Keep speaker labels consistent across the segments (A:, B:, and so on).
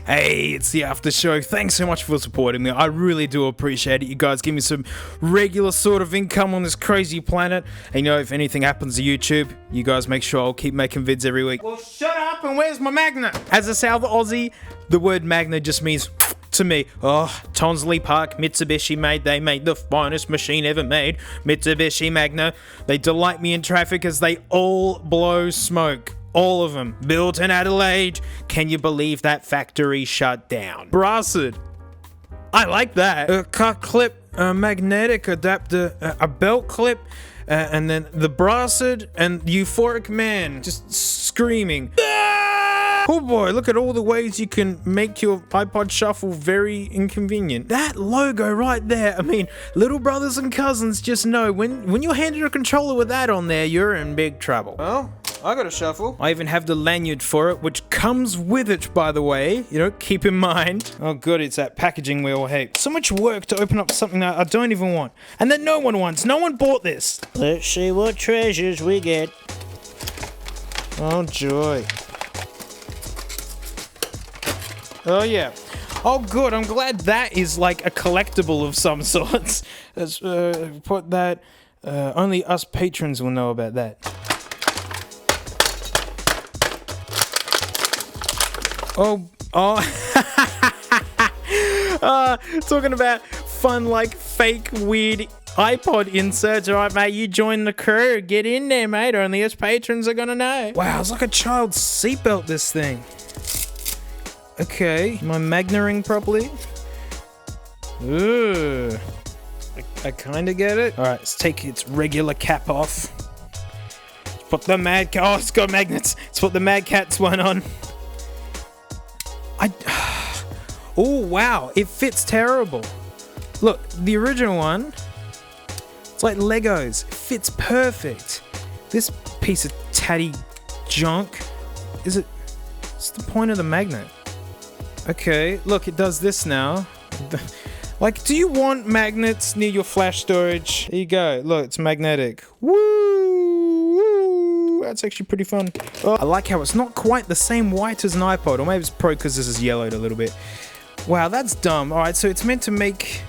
A: Hey, it's the after show. Thanks so much for supporting me. I really do appreciate it. You guys give me some regular sort of income on this crazy planet. And you know, if anything happens to YouTube, you guys make sure I'll keep making vids every week. Well, shut up and where's my Magna? As a South Aussie, the word Magna just means to me, oh, Tonsley Park, Mitsubishi made, they made the finest machine ever made. Mitsubishi Magna. They delight me in traffic as they all blow smoke. All of them. Built in Adelaide. Can you believe that factory shut down? Brassed. I like that. A cut clip, a magnetic adapter, a belt clip, and then the brassed and euphoric man just screaming. Oh boy, look at all the ways you can make your iPod Shuffle very inconvenient. That logo right there, I mean, little brothers and cousins just know when you're handed a controller with that on there, you're in big trouble. Well, I got a Shuffle. I even have the lanyard for it, which comes with it, by the way. You know, keep in mind. Oh good, it's that packaging we all hate. So much work to open up something that I don't even want. And that no one wants. No one bought this. Let's see what treasures we get. Oh joy. Oh yeah. Oh good, I'm glad that is like a collectible of some sorts. Let's put that, only us patrons will know about that. Oh, talking about fun like fake weird iPod inserts. Alright mate, you join the crew, get in there mate, only us patrons are gonna know. Wow, it's like a child's seatbelt this thing. Okay, am I Magna-ing properly? Ooh, I kinda get it. Alright, let's take its regular cap off. Let's put the oh, it's got magnets. Let's put the Mad Catz one on. Oh wow, it fits terrible. Look, the original one, it's like Legos. It fits perfect. This piece of tatty junk, what's the point of the magnet? Okay, look, it does this now. Like, do you want magnets near your flash storage? There you go. Look, it's magnetic. Woo! That's actually pretty fun. Oh, I like how it's not quite the same white as an iPod, or maybe it's pro because this is yellowed a little bit. Wow, that's dumb. All right, so it's meant to make...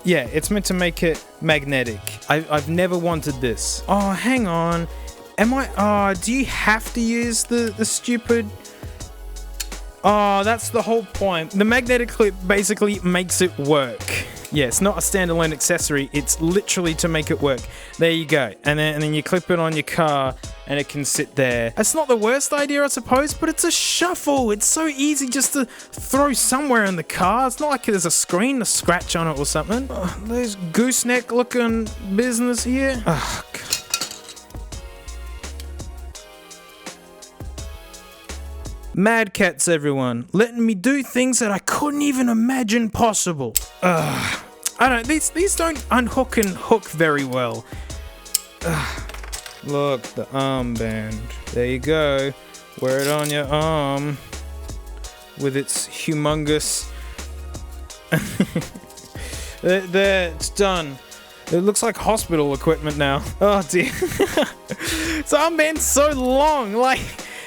A: Yeah, it's meant to make it magnetic. I've never wanted this. Oh, hang on. Do you have to use the stupid... Oh, that's the whole point. The magnetic clip basically makes it work. Yeah, it's not a standalone accessory. It's literally to make it work. There you go. And then you clip it on your car and it can sit there. That's not the worst idea, I suppose, but it's a Shuffle. It's so easy just to throw somewhere in the car. It's not like there's a screen to scratch on it or something. There's gooseneck looking business here. Oh, God. Mad Catz, everyone, letting me do things that I couldn't even imagine possible. I don't. These don't unhook and hook very well. Look, the armband. There you go. Wear it on your arm with its humongous. There, it's done. It looks like hospital equipment now. Oh dear. This armband's so long, like.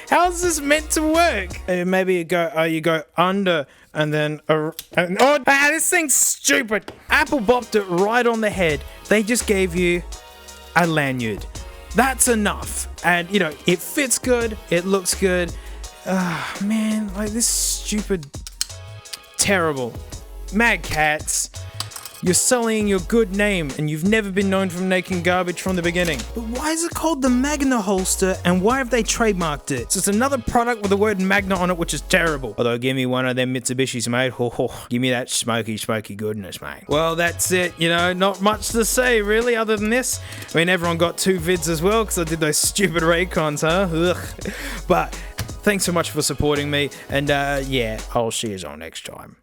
A: How's this meant to work? Maybe you go under and then this thing's stupid. Apple bopped it right on the head. They just gave you a lanyard. That's enough. And you know, it fits good, it looks good. Man, like this stupid, terrible. Mad Catz. You're sullying your good name, and you've never been known for making garbage from the beginning. But why is it called the Magna holster, and why have they trademarked it? It's just another product with the word Magna on it, which is terrible. Although, give me one of them Mitsubishis, mate. Give me that smoky goodness, mate. Well, that's it. You know, not much to say, really, other than this. I mean, everyone got 2 vids as well, because I did those stupid Raycons, huh? Ugh. But thanks so much for supporting me, and yeah, I'll see you all next time.